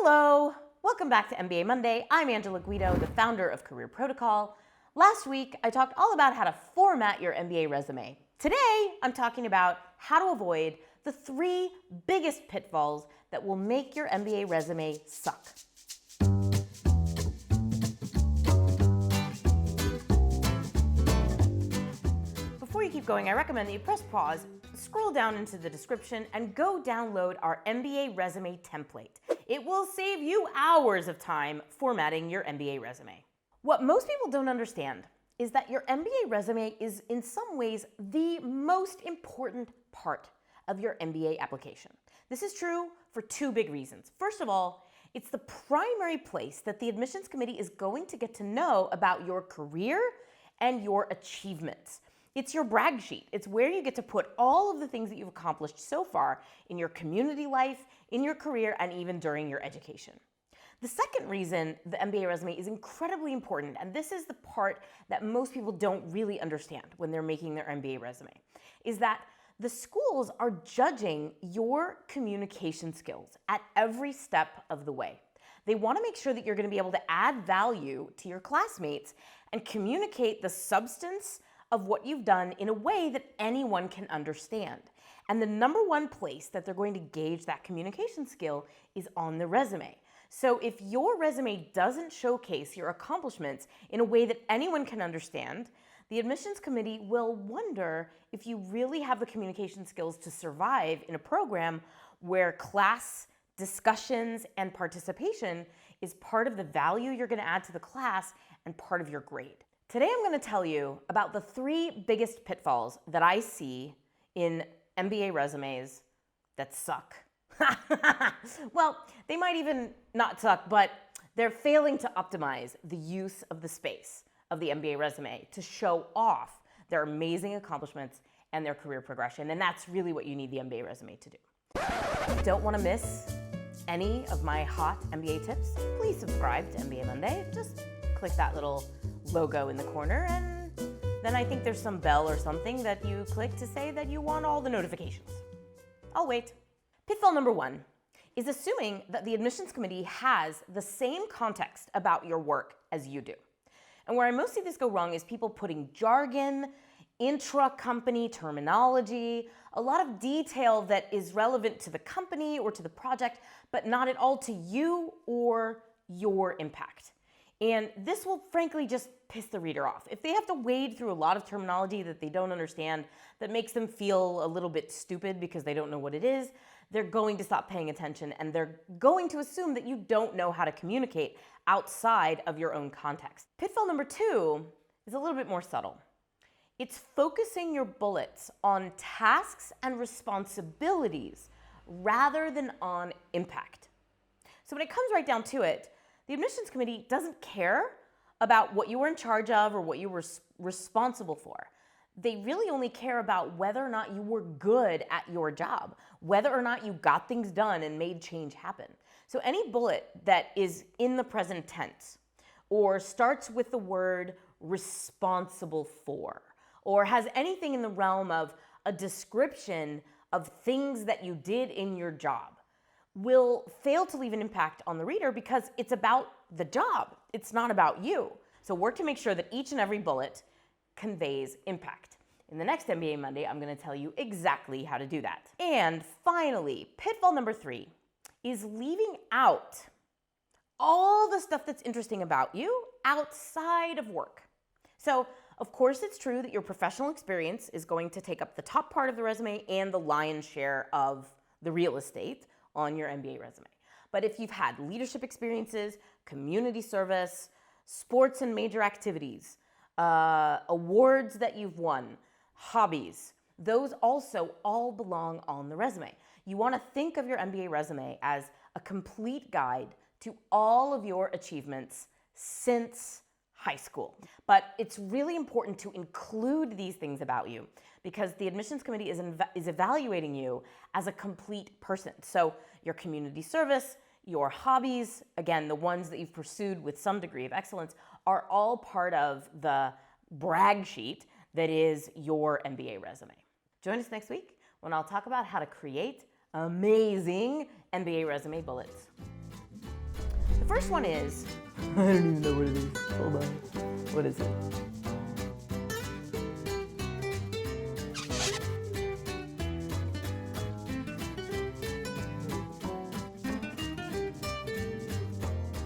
Hello, welcome back to MBA Monday. I'm Angela Guido, the founder of MBA Protocol. Last week, I talked all about how to format your MBA resume. Today, I'm talking about how to avoid the 3 biggest pitfalls that will make your MBA resume suck. Before you keep going, I recommend that you press pause, scroll down into the description, and go download our MBA resume template. It will save you hours of time formatting your MBA resume. What most people don't understand is that your MBA resume is in some ways the most important part of your MBA application. This is true for 2 big reasons. First of all, it's the primary place that the admissions committee is going to get to know about your career and your achievements. It's your brag sheet. It's where you get to put all of the things that you've accomplished so far in your community life, in your career, and even during your education. The second reason the MBA resume is incredibly important, and this is the part that most people don't really understand when they're making their MBA resume, is that the schools are judging your communication skills at every step of the way. They want to make sure that you're going to be able to add value to your classmates and communicate the substance of what you've done in a way that anyone can understand. And the number one place that they're going to gauge that communication skill is on the resume. So if your resume doesn't showcase your accomplishments in a way that anyone can understand, the admissions committee will wonder if you really have the communication skills to survive in a program where class discussions and participation is part of the value you're going to add to the class and part of your grade. Today I'm going to tell you about the 3 biggest pitfalls that I see in MBA resumes that suck. Well, they might even not suck, but they're failing to optimize the use of the space of the MBA resume to show off their amazing accomplishments and their career progression, and that's really what you need the MBA resume to do. If you don't want to miss any of my hot MBA tips, please subscribe to MBA Monday. Just click that little logo in the corner, and then I think there's some bell or something that you click to say that you want all the notifications. I'll wait. Pitfall number 1 is assuming that the admissions committee has the same context about your work as you do. And where I most see this go wrong is people putting jargon, intra-company terminology, a lot of detail that is relevant to the company or to the project, but not at all to you or your impact. And this will frankly just piss the reader off. If they have to wade through a lot of terminology that they don't understand, that makes them feel a little bit stupid because they don't know what it is, they're going to stop paying attention and they're going to assume that you don't know how to communicate outside of your own context. Pitfall number 2 is a little bit more subtle. It's focusing your bullets on tasks and responsibilities rather than on impact. So when it comes right down to it, the admissions committee doesn't care about what you were in charge of or what you were responsible for. They really only care about whether or not you were good at your job, whether or not you got things done and made change happen. So any bullet that is in the present tense or starts with the word responsible for or has anything in the realm of a description of things that you did in your job will fail to leave an impact on the reader because it's about the job. It's not about you. So work to make sure that each and every bullet conveys impact. In the next MBA Monday, I'm going to tell you exactly how to do that. And finally, pitfall number 3 is leaving out all the stuff that's interesting about you outside of work. So, of course, it's true that your professional experience is going to take up the top part of the resume and the lion's share of the real estate on your MBA resume. But if you've had leadership experiences, community service, sports and major activities, awards that you've won, hobbies, those also all belong on the resume. You want to think of your MBA resume as a complete guide to all of your achievements since high school. But it's really important to include these things about you because the admissions committee is evaluating you as a complete person. So your community service, your hobbies, again, the ones that you've pursued with some degree of excellence, are all part of the brag sheet that is your MBA resume. Join us next week when I'll talk about how to create amazing MBA resume bullets. first one is, I don't even know what it is. Hold on. What is it?